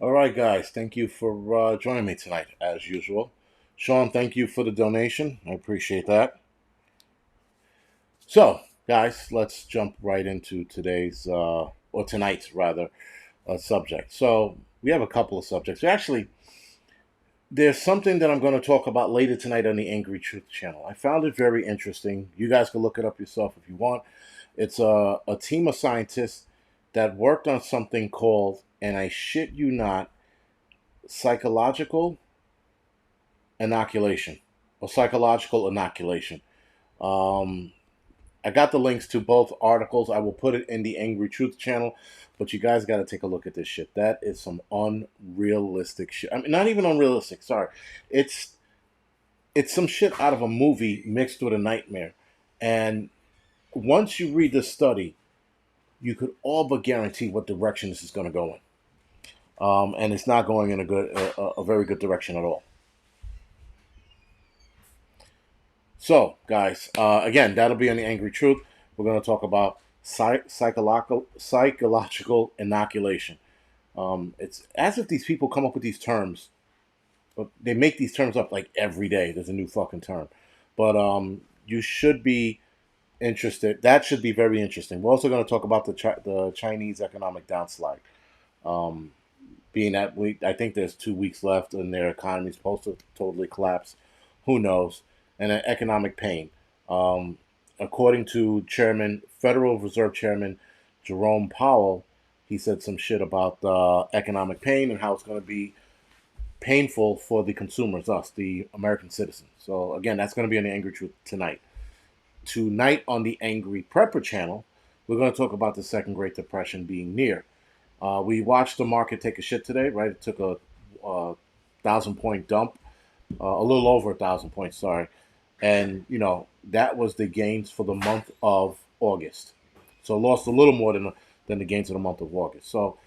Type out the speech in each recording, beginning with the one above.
All right, guys. Thank you for joining me tonight, as usual. Sean, thank you for the donation. I appreciate that. So, guys, let's jump right into or tonight's rather, subject. So, we have a couple of subjects. Actually, there's something that I'm going to talk about later tonight on the Angry Truth channel. I found it very interesting. You guys can look it up yourself if you want. It's a team of scientists that worked on something called, and I shit you not, psychological inoculation or psychological inoculation. Um, I got the links to both articles. I will put it in the Angry Truth channel, but you guys got to take a look at this shit. That is some unrealistic shit. I mean, not even unrealistic. Sorry, it's it's some shit out of a movie mixed with a nightmare. And once you read the study, you could all but guarantee what direction this is going to go in. And it's not going in a very good direction at all. So, guys, again, that'll be on the Angry Truth. We're going to talk about psychological inoculation. It's as if these people come up with these terms, but they make these terms up like every day. There's a new fucking term. But you should be interested. That should be very interesting. We're also going to talk about the Chinese economic downslide. Um, Being that I think there's 2 weeks left and their economy is supposed to totally collapse. Who knows? And an economic pain. Um, According to Federal Reserve Chairman Jerome Powell, he said some shit about economic pain and how it's going to be painful for the consumers, us, the American citizens. So again, that's going to be on the Angry Truth tonight. Tonight on the Angry Prepper channel, we're going to talk about the Second Great Depression being near. We watched the market take a shit today, right? It took a 1,000 point dump, a little over 1,000 points, sorry. And, that was the gains for the month of August. So lost a little more than the gains of the month of August. So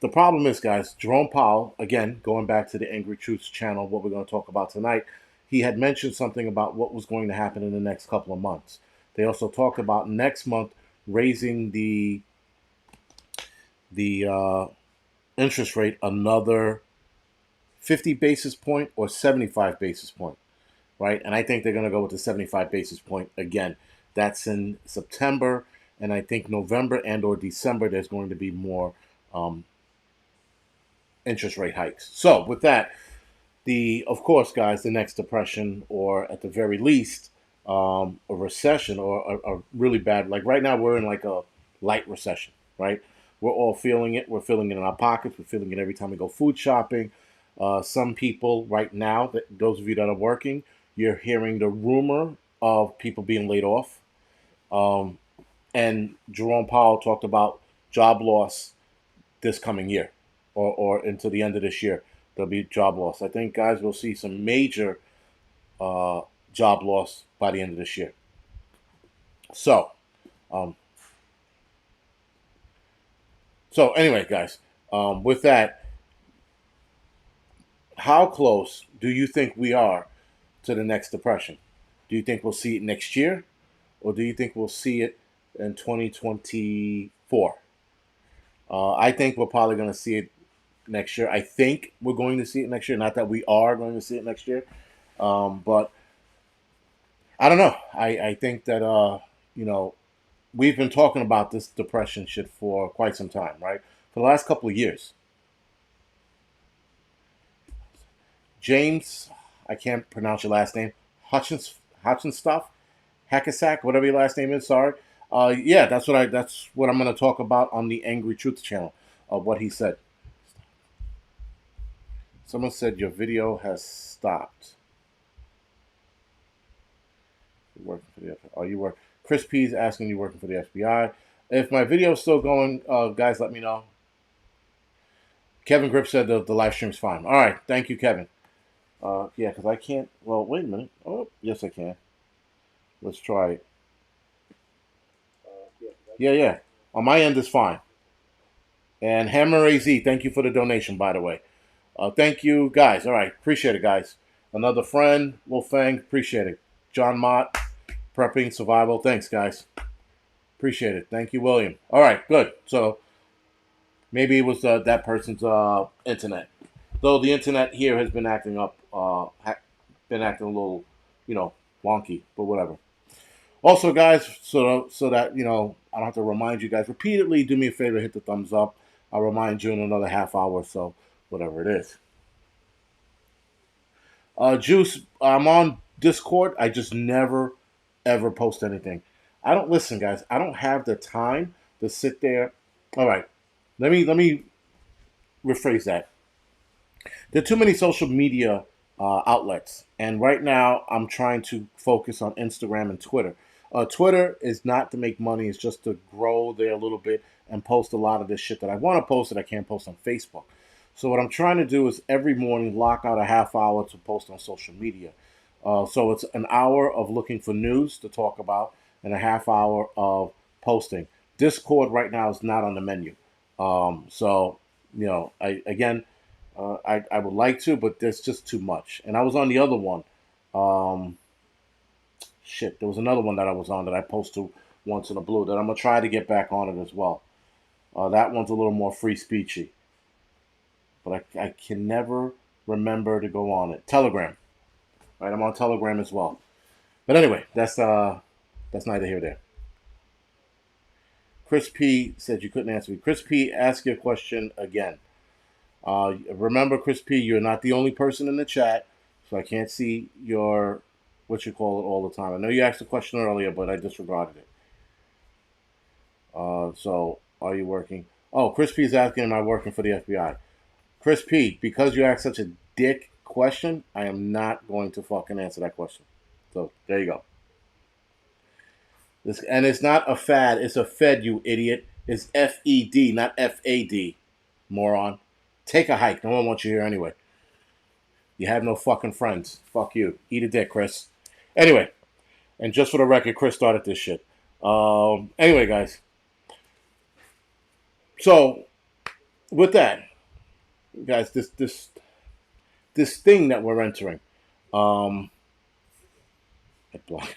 the problem is, guys, Jerome Powell, again, going back to the Angry Truths channel, what we're going to talk about tonight, he had mentioned something about what was going to happen in the next couple of months. They also talked about next month raising the interest rate another 50 basis point or 75 basis point, right? And I think they're going to go with the 75 basis point again. That's in September, and I think November and or December there's going to be more um, interest rate hikes. So with that, of course, guys, the next depression, or at the very least, a recession or a really bad, like right now we're in like a light recession, right? We're all feeling it. We're feeling it in our pockets. We're feeling it every time we go food shopping. Some people right now, those of you that are working, you're hearing the rumor of people being laid off. Um, and Jerome Powell talked about job loss this coming year, or into the end of this year. There'll be job loss. I think, guys, we'll see some major uh, job loss by the end of this year. So, um, anyway, guys, with that, how close do you think we are to the next depression? Do you think we'll see it next year, or do you think we'll see it in 2024? I think we're probably going to see it next year. I think we're going to see it next year. Not that we are going to see it next year, but I don't know. I think that we've been talking about this depression shit for quite some time, right? For the last couple of years. James, I can't pronounce your last name. Hutchins stuff, Hackasack, whatever your last name is. Sorry. Yeah, that's what I'm going to talk about on the Angry Truth channel of what he said. Someone said your video has stopped. You're working for the Are you work? Chris P's asking you working for the FBI. If my video is still going, guys, let me know. Kevin Grip said the live stream's fine. All right, thank you, Kevin. Yeah, because I can't. Well, wait a minute. Oh, yes, I can. Let's try it. Yeah, yeah. On my end, it's fine. And Hammer AZ, thank you for the donation, by the way. Thank you, guys. All right, appreciate it, guys. Another friend, Wolfang, appreciate it. John Mott, Prepping Survival, thanks, guys. Appreciate it. Thank you, William. All right, good. So Maybe it was that person's internet. Though the internet here has been acting up, been acting a little, you know, wonky, but whatever. Also, guys, so that I don't have to remind you guys repeatedly. Do me a favor, hit the thumbs up. I'll remind you in another half hour or so, whatever it is. Juice, I'm on Discord. I just never ever post anything. I don't listen, guys. I don't have the time to sit there. All right, let me rephrase that. There are too many social media outlets, and right now I'm trying to focus on Instagram and Twitter. Twitter is not to make money; it's just to grow there a little bit and post a lot of this shit that I want to post that I can't post on Facebook. So what I'm trying to do is every morning lock out a half hour to post on social media. So it's an hour of looking for news to talk about and a half hour of posting. Discord right now is not on the menu. So I again I would like to, but there's just too much. And I was on the other one. Um, Shit, there was another one that I was on that I posted once in a blue that I'm gonna try to get back on it as well. That one's a little more free speechy, but I can never remember to go on it. Telegram, right? I'm on Telegram as well. But anyway, that's neither here nor there. Chris P said you couldn't answer me. Chris P, ask your question again. Remember, Chris P, you're not the only person in the chat, so I can't see your what you call it all the time. I know you asked a question earlier, but I disregarded it. So, are you working? Oh, Chris P is asking, am I working for the FBI? Chris P, because you asked such a dick question, I am not going to fucking answer that question. So, there you go. And it's not a fad, it's a Fed, you idiot. It's FED, not FAD, moron. Take a hike. No one wants you here anyway. You have no fucking friends. Fuck you. Eat a dick, Chris. Anyway, and just for the record, Chris started this shit. Anyway, guys. So with that, guys, this thing that we're entering, um, I block.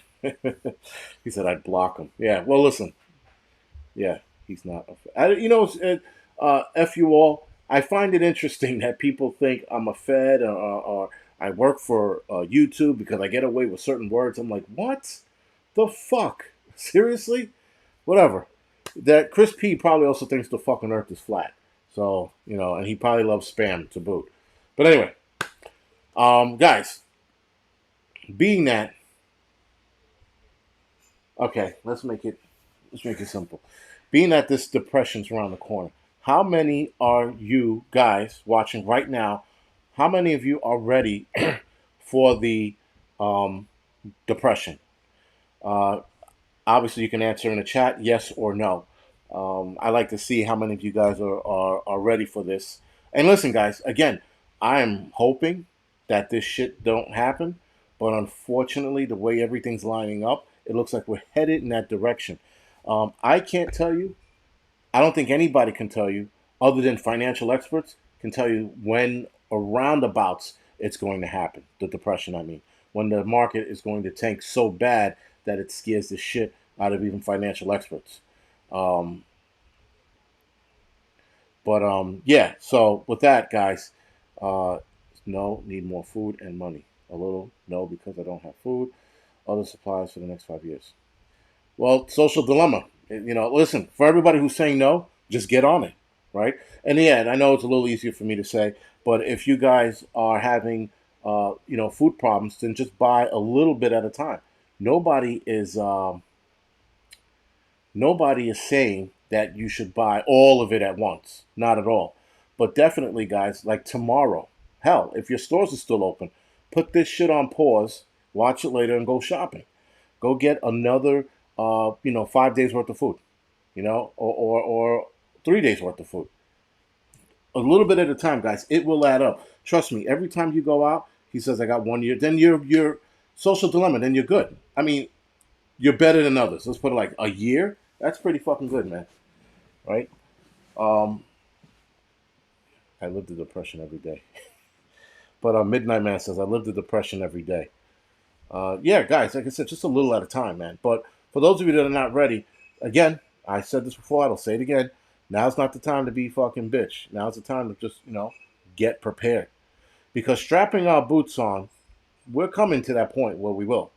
He said I'd block him. Yeah. Well, listen. Yeah, he's not. F you all. I find it interesting that people think I'm a Fed or I work for YouTube because I get away with certain words. I'm like, what the fuck? Seriously? Whatever. That Chris P probably also thinks the fucking Earth is flat. So and he probably loves spam to boot. But anyway, guys, being that, okay, let's make it simple. Being that this depression's around the corner, how many are you guys watching right now? How many of you are ready for the um, depression? Uh, Obviously, you can answer in the chat yes or no. I like to see how many of you guys are ready for this. And listen, guys, again, I am hoping that this shit don't happen. But unfortunately, the way everything's lining up, it looks like we're headed in that direction. I can't tell you. I don't think anybody can tell you, other than financial experts, can tell you when or roundabouts it's going to happen. The depression, I mean, when the market is going to tank so bad that it scares the shit out of even financial experts. Um, but yeah. So with that, guys, uh, no, need more food and money. A little, no, because I don't have food. Other supplies for the next 5 years. Well, social dilemma. Listen, for everybody who's saying no, just get on it, right? And yeah, I know it's a little easier for me to say, but if you guys are having, food problems, then just buy a little bit at a time. Nobody is, um, Nobody is saying that you should buy all of it at once. Not at all. But definitely, guys, like tomorrow, hell, if your stores are still open, put this shit on pause, watch it later, and go shopping. Go get another, 5 days worth of food, or 3 days worth of food. A little bit at a time, guys. It will add up. Trust me. Every time you go out, he says, "I got 1 year." Then you're social dilemma. Then you're good. I mean, you're better than others. Let's put it like a year. That's pretty fucking good, man. Right? Um, I live the depression every day. But Midnight Man says, "I live the depression every day." Yeah, guys, like I said, just a little at a time, man. But for those of you that are not ready, again, I said this before, I'll say it again. Now's not the time to be fucking bitch. Now's the time to just, get prepared. Because strapping our boots on, we're coming to that point where we will.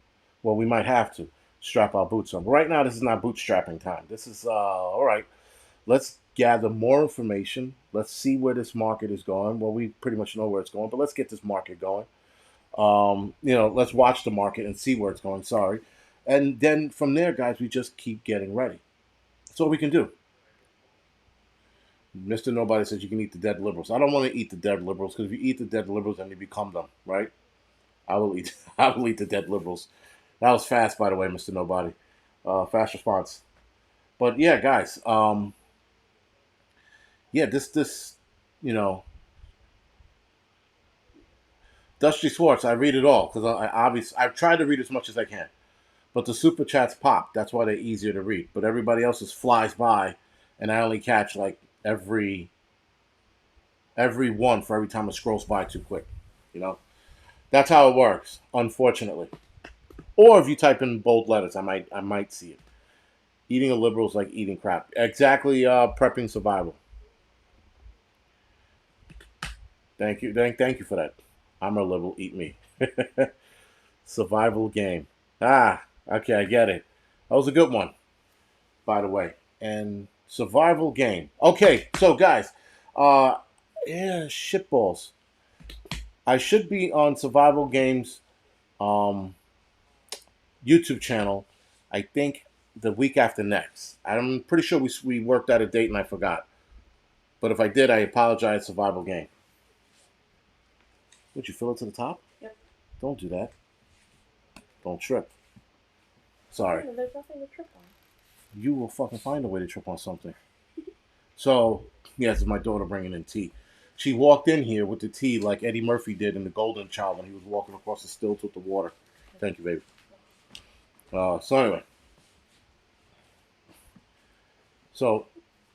Well, we might have to strap our boots on. But right now, this is not bootstrapping time. This is, all right, let's gather more information. Let's see where this market is going. Well, we pretty much know where it's going, but let's get this market going. Let's watch the market and see where it's going. Sorry. And then from there, guys, we just keep getting ready. That's all we can do. Mr. Nobody says you can eat the dead liberals. I don't want to eat the dead liberals because if you eat the dead liberals, then you become them, right? I will eat. I will eat the dead liberals. That was fast, by the way, Mr. Nobody. Fast response. But yeah, guys. Yeah, this, you know, Dusty Swartz. I read it all because I've tried to read as much as I can. But the super chats pop. That's why they're easier to read. But everybody else's flies by, and I only catch like every one for every time it scrolls by too quick. You know, that's how it works. Unfortunately, or if you type in bold letters, I might see it. Eating a liberal is like eating crap. Exactly. Prepping survival. Thank you. Thank you for that. I'm a liberal. Eat me. Survival game. Ah, okay, I get it. That was a good one, by the way. And survival game. Okay, so guys, uh, yeah, shitballs. I should be on survival games um YouTube channel. I think the week after next. I'm pretty sure we worked out a date and I forgot. But if I did, I apologize. Survival game. Would you fill it to the top? Yep. Don't do that. Don't trip. Sorry. No, there's nothing to trip on. You will fucking find a way to trip on something. So, yes, it's my daughter bringing in tea. She walked in here with the tea like Eddie Murphy did in The Golden Child when he was walking across the stilts with the water. Thank you, baby. So anyway, so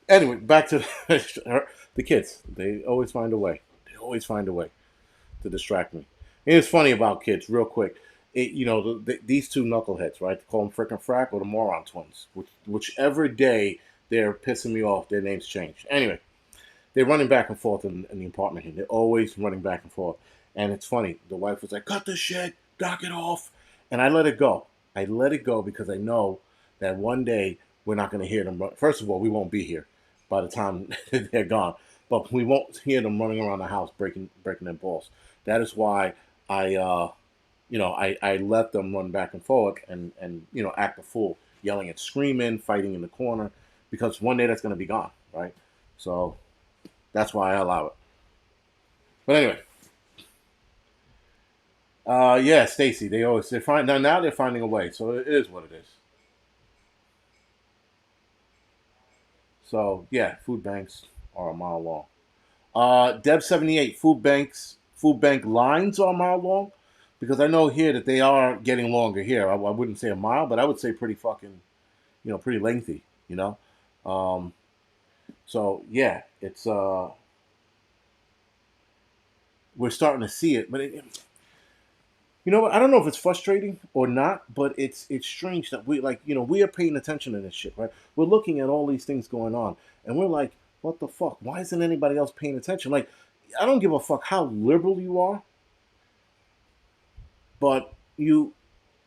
back to the kids. They always find a way. They always find a way to distract me. And it's funny about kids, real quick. These two knuckleheads, right? They call them frickin' frack or the moron twins. Whichever day they're pissing me off, their names change. Anyway, they're running back and forth in the apartment here. They're always running back and forth. And it's funny. The wife was like, cut the shit, knock it off. And I let it go. I let it go because I know that one day we're not going to hear them. First of all, we won't be here by the time they're gone. But we won't hear them running around the house breaking their balls. That is why I let them run back and forth and act a fool, yelling and screaming, fighting in the corner, because one day that's going to be gone, right? So that's why I allow it. But anyway, yeah, Stacy. They're find now they're finding a way. So it is what it is. So yeah, food banks are a mile long. Deb 78 food bank lines are a mile long, because I know here that they are getting longer here. I wouldn't say a mile, but I would say pretty fucking pretty lengthy. You know, um, so yeah, it's we're starting to see it, but you know what? I don't know if it's frustrating or not, but it's strange that we are paying attention to this shit, right? We're looking at all these things going on, and we're like, what the fuck? Why isn't anybody else paying attention? Like, I don't give a fuck how liberal you are, but you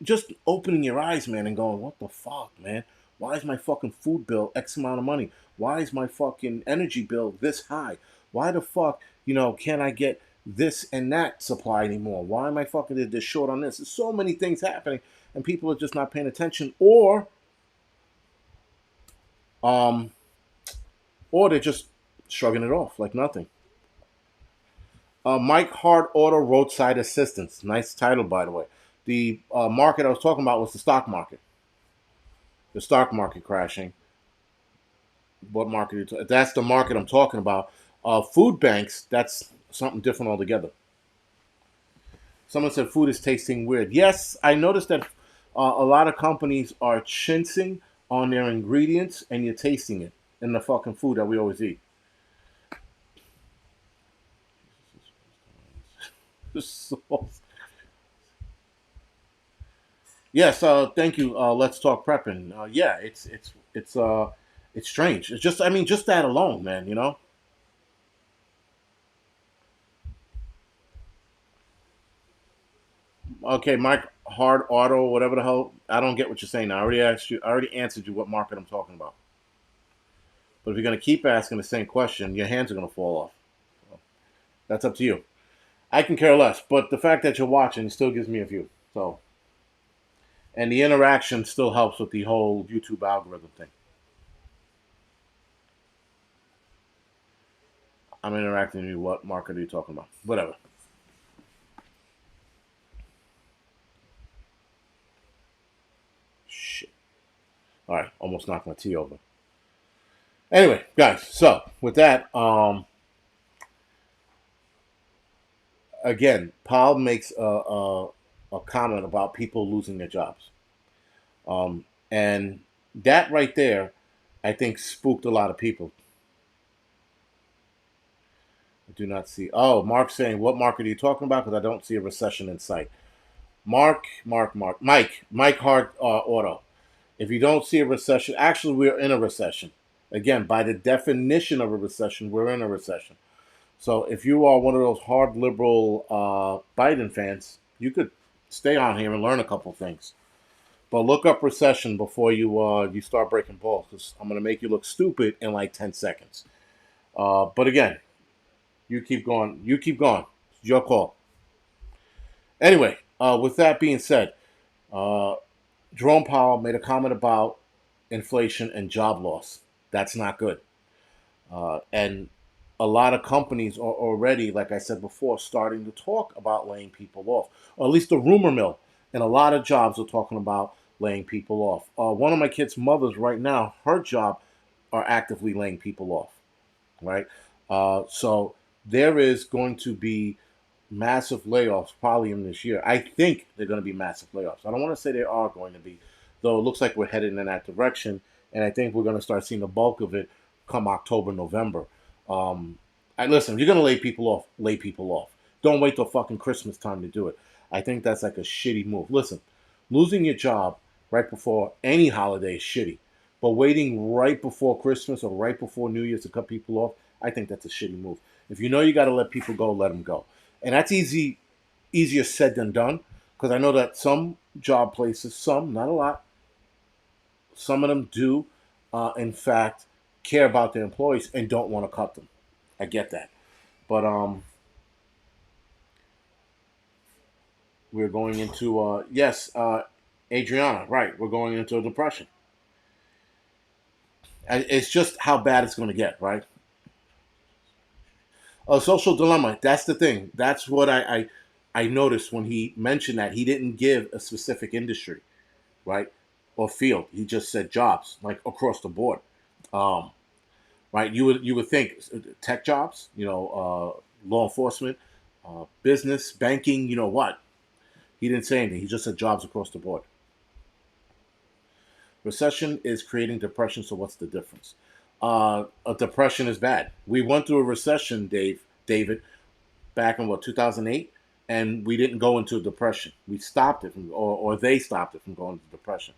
just opening your eyes, man, and going, what the fuck, man? Why is my fucking food bill X amount of money? Why is my fucking energy bill this high? Why the fuck, can't I get this and that supply anymore? Why am I fucking this short on this? There's so many things happening, and people are just not paying attention, um, or they're just shrugging it off like nothing. Mike Hard Auto Roadside Assistance. Nice title, by the way. The market I was talking about was the stock market. The stock market crashing. What market? That's the market I'm talking about. Food banks. That's something different altogether. Someone said food is tasting weird. Yes, I noticed that a lot of companies are chinsing on their ingredients, and you're tasting it in the fucking food that we always eat. So, yes, thank you. Let's talk prepping. Yeah, it's It's strange. It's just, I mean, just that alone, man. Okay, Mike, hard auto, whatever the hell. I don't get what you're saying. Now. I already asked you. I already answered you what market I'm talking about. But if you're gonna keep asking the same question, your hands are gonna fall off. So that's up to you. I can care less. But the fact that you're watching still gives me a view. So, and the interaction still helps with the whole YouTube algorithm thing. I'm interacting with you. What market are you talking about? Whatever. Shit. All right, almost knocked my tea over. Anyway, guys. So with that, again, Paul makes a comment about people losing their jobs, and that right there, I think, spooked a lot of people. I do not see. Oh, Mark's saying, "What market are you talking about?" Because I don't see a recession in sight. Mike Hart Auto. If you don't see a recession, actually, we're in a recession. Again, by the definition of a recession, we're in a recession. So if you are one of those hard liberal Biden fans, you could stay on here and learn a couple things. But look up recession before you start breaking balls, because I'm gonna make you look stupid in like 10 seconds. But again, you keep going. You keep going. It's your call. Anyway, with that being said, uh, Jerome Powell made a comment about inflation and job loss. That's not good. And a lot of companies are already, like I said before, starting to talk about laying people off, or at least the rumor mill. And a lot of jobs are talking about laying people off. One of my kids' mothers right now, her job are actively laying people off, right? So there is going to be massive layoffs probably in this year. I think they're going to be massive layoffs. I don't want to say they are going to be, though it looks like we're headed in that direction. And I think we're going to start seeing the bulk of it come October, November. I listen. If you're going to lay people off, lay people off. Don't wait till fucking Christmas time to do it. I think that's like a shitty move. Listen, losing your job right before any holiday is shitty, but waiting right before Christmas or right before New Year's to cut people off, I think that's a shitty move. If you know you got to let people go, let them go, and that's easier said than done. Because I know that some job places, some not a lot, some of them do, in fact, care about their employees and don't want to cut them. I get that, but we're going into yes, Adriana, right? We're going into a depression. And it's just how bad it's going to get, right? A social dilemma. That's the thing. That's what I noticed when he mentioned that he didn't give a specific industry, right, or field. He just said jobs, like across the board. Um, right? You would think tech jobs, law enforcement, business, banking. You know what? He didn't say anything. He just said jobs across the board. Recession is creating depression. So what's the difference? A depression is bad. We went through a recession, David, back in what 2008, and we didn't go into a depression. We stopped it, or they stopped it from going into depression.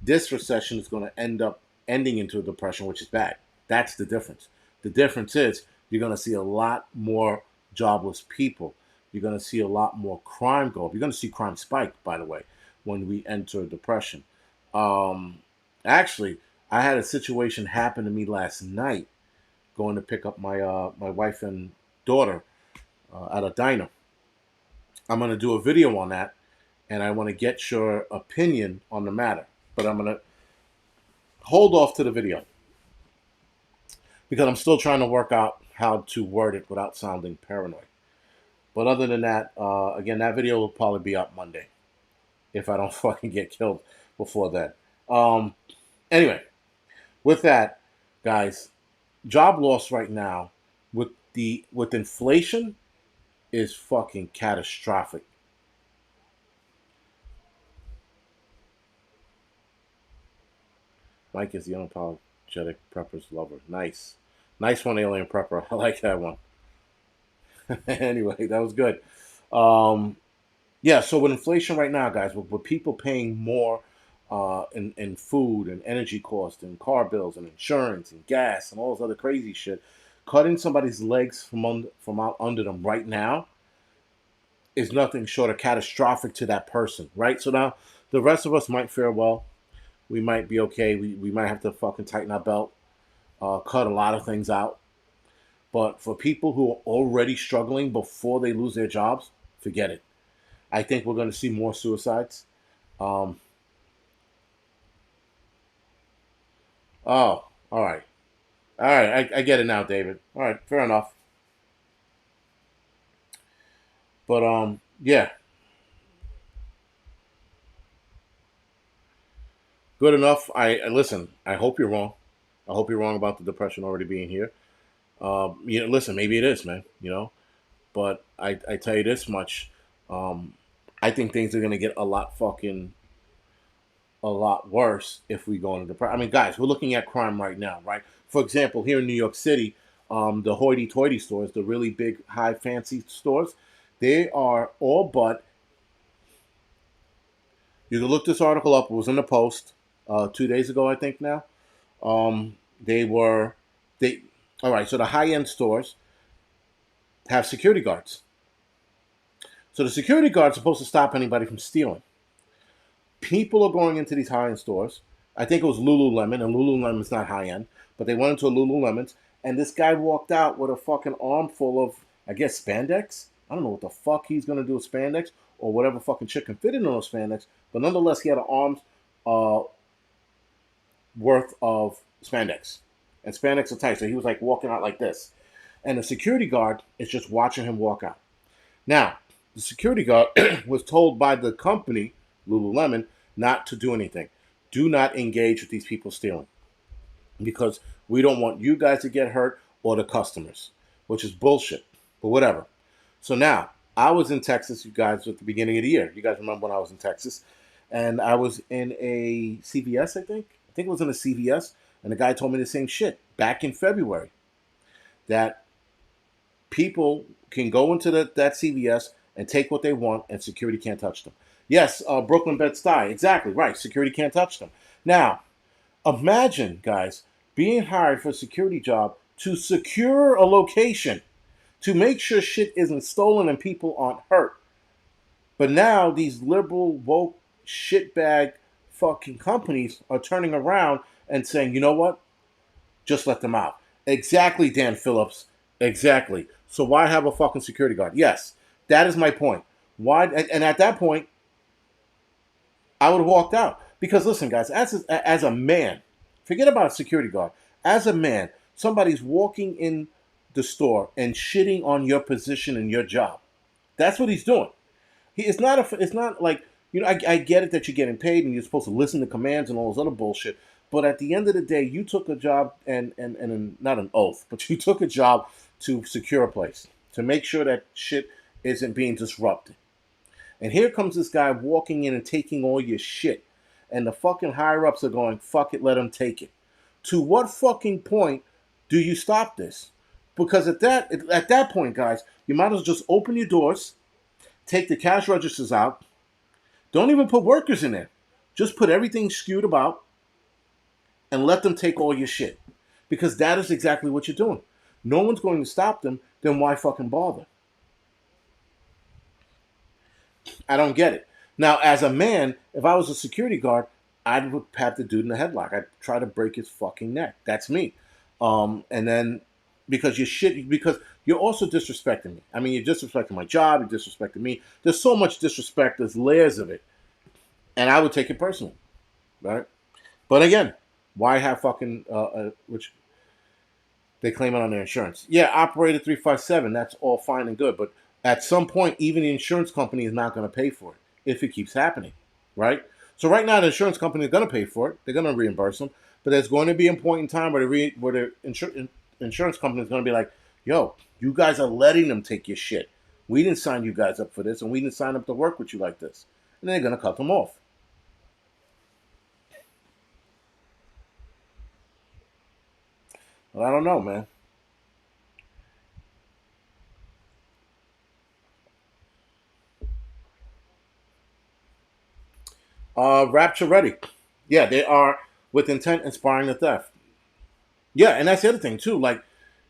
This recession is going to end up ending into a depression, which is bad. That's the difference. The difference is you're going to see a lot more jobless people. You're going to see a lot more crime go up. You're going to see crime spike, by the way, when we enter a depression. Um, Actually, I had a situation happen to me last night going to pick up my wife and daughter at a diner. I'm going to do a video on that, and I want to get your opinion on the matter. But I'm going to hold off to the video because I'm still trying to work out how to word it without sounding paranoid. But other than that, again, that video will probably be up Monday if I don't fucking get killed before then. Um, anyway, with that, guys, job loss right now with inflation is fucking catastrophic. Mike is the unapologetic prepper's lover. Nice one, alien prepper. I like that one. Anyway, that was good. Um, yeah, so with inflation right now, guys, with people paying more in food and energy costs and car bills and insurance and gas and all this other crazy shit, cutting somebody's legs from out under them right now is nothing short of catastrophic to that person, right? So now the rest of us might fare well. We might be okay. We might have to fucking tighten our belt, cut a lot of things out. But for people who are already struggling before they lose their jobs, forget it. I think we're going to see more suicides. Um, oh, all right. All right. I get it now, David. All right. Fair enough. But, yeah, good enough. Listen, I hope you're wrong. I hope you're wrong about the depression already being here. Listen, maybe it is, man, but I tell you this much. Um, I think things are going to get a lot worse if we go into depression. I mean, guys, we're looking at crime right now, right? For example, here in New York City, the hoity-toity stores, the really big, high, fancy stores, they are all but. You can look this article up. It was in the Post 2 days ago, I think. Now, they were they. All right, so the high-end stores have security guards. So the security guards are supposed to stop anybody from stealing. People are going into these high end stores. I think it was Lululemon, and Lululemon's not high end, but they went into a Lululemon's, and this guy walked out with a fucking arm full of, I guess, spandex. I don't know what the fuck he's gonna do with spandex or whatever fucking shit can fit in those spandex, but nonetheless, he had an arm's uh, worth of spandex, and spandex are tight, so he was like walking out like this, and the security guard is just watching him walk out. Now, the security guard was told by the company, Lululemon, not to do anything. Do not engage with these people stealing because we don't want you guys to get hurt or the customers, which is bullshit, but whatever. So now, I was in Texas, you guys, at the beginning of the year. You guys remember when I was in Texas? And I was in a CVS, I think. I think it was in a CVS. And the guy told me the same shit back in February that people can go into that CVS and take what they want, and security can't touch them. Yes, Brooklyn Bed-Stuy, exactly right. Security can't touch them. Now, imagine, guys, being hired for a security job to secure a location, to make sure shit isn't stolen and people aren't hurt. But now these liberal, woke, shitbag fucking companies are turning around and saying, you know what? Just let them out. Exactly, Dan Phillips. Exactly. So why have a fucking security guard? Yes, that is my point. Why? And at that point, I would have walked out because listen, guys, as a man, forget about a security guard. As a man, somebody's walking in the store and shitting on your position and your job. That's what he's doing. It's not it's not like I get it that you're getting paid and you're supposed to listen to commands and all this other bullshit. But at the end of the day, you took a job and not an oath, but you took a job to secure a place to make sure that shit isn't being disrupted. And here comes this guy walking in and taking all your shit, and the fucking higher ups are going, "Fuck it, let him take it." To what fucking point do you stop this? Because at that point, guys, you might as well just open your doors, take the cash registers out. Don't even put workers in there. Just put everything skewed about and let them take all your shit. Because that is exactly what you're doing. No one's going to stop them, then why fucking bother? I don't get it. Now, as a man, if I was a security guard, I would have the dude in the headlock. I'd try to break his fucking neck. That's me. And then because you're also disrespecting me. I mean, you're disrespecting my job. You're disrespecting me. There's so much disrespect. There's layers of it, and I would take it personally, right? But again, why have fucking which they claim it on their insurance? Yeah, operator 357. That's all fine and good, but at some point, even the insurance company is not going to pay for it if it keeps happening, right? So right now, the insurance company is going to pay for it. They're going to reimburse them, but there's going to be a point in time where the insurance company is going to be like, "Yo, you guys are letting them take your shit. We didn't sign you guys up for this, and we didn't sign up to work with you like this." And they're going to cut them off. Well, I don't know, man. Rapture ready. Yeah, they are with intent inspiring the theft. Yeah, and that's the other thing too. Like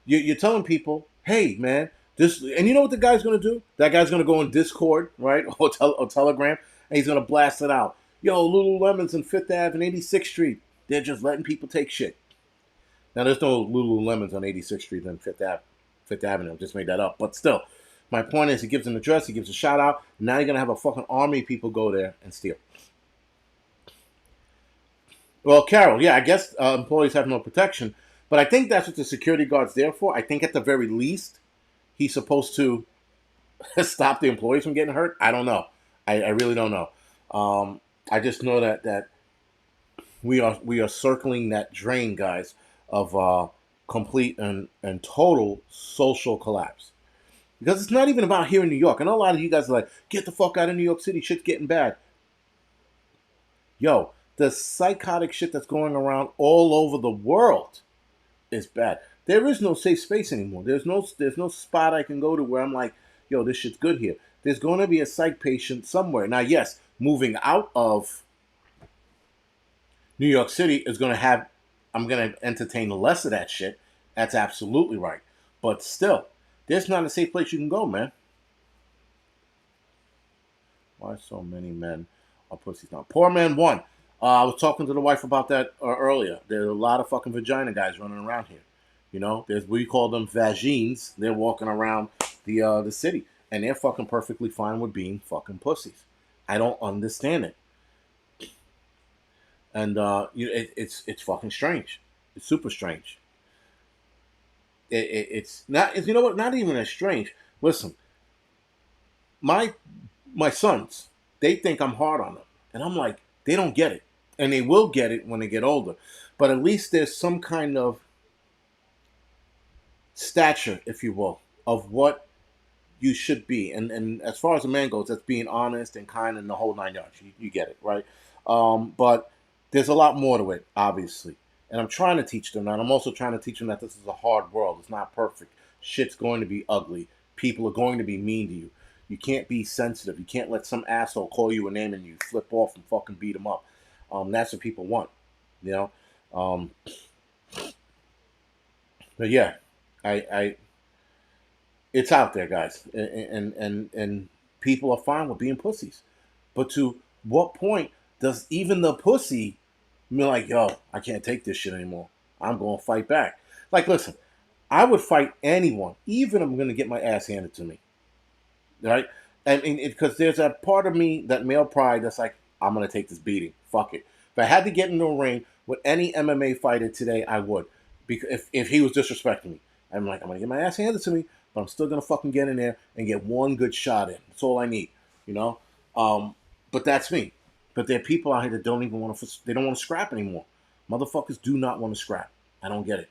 you're telling people, hey man, this, and you know what the guy's gonna do? That guy's gonna go on Discord, right, or Telegram, and he's gonna blast it out. Yo, Lululemon's in Fifth Ave and 86th Street. They're just letting people take shit. Now there's no Lululemons on 86th Street and Fifth Avenue. I just made that up, but still, my point is, he gives an address, he gives a shout out. Now you're gonna have a fucking army of people go there and steal. Well, Carol, yeah, I guess employees have no protection, but I think that's what the security guard's there for. I think at the very least, he's supposed to stop the employees from getting hurt. I don't know. I really don't know. I just know that we are circling that drain, guys, of complete and total social collapse. Because it's not even about here in New York. I know a lot of you guys are like, get the fuck out of New York City. Shit's getting bad. Yo, the psychotic shit that's going around all over the world is bad. There is no safe space anymore. There's no spot I can go to where I'm like, yo, this shit's good here. There's going to be a psych patient somewhere. Now, yes, moving out of New York City is going to have, I'm going to entertain less of that shit. That's absolutely right. But still, there's not a safe place you can go, man. Why so many men are pussies now? Poor man one. I was talking to the wife about that earlier. There's a lot of fucking vagina guys running around here. You know, there's, we call them vagines. They're walking around the city, and they're fucking perfectly fine with being fucking pussies. I don't understand it, and it's fucking strange. It's super strange. It's not. You know what? Not even as strange. Listen, my my sons, they think I'm hard on them, and I'm like, they don't get it, and they will get it when they get older. But at least there's some kind of stature, if you will, of what you should be. And as far as a man goes, that's being honest and kind and the whole 9 yards. You get it, right? But there's a lot more to it, obviously. And I'm trying to teach them that. I'm also trying to teach them that this is a hard world. It's not perfect. Shit's going to be ugly. People are going to be mean to you. You can't be sensitive. You can't let some asshole call you a name and you flip off and fucking beat them up. That's what people want, you know. Um, but yeah, I it's out there, guys, and people are fine with being pussies. But to what point does even the pussy be like, yo, I can't take this shit anymore. I'm going to fight back. Like, listen, I would fight anyone, even if I'm going to get my ass handed to me, right? And because there's a part of me, that male pride, that's like, I'm going to take this beating. Fuck it. If I had to get into a ring with any MMA fighter today, I would. Because if he was disrespecting me, I'm like, I'm going to get my ass handed to me, but I'm still going to fucking get in there and get one good shot in. That's all I need, you know? But that's me. But there are people out here that don't even want to, they don't want to scrap anymore. Motherfuckers do not want to scrap. I don't get it.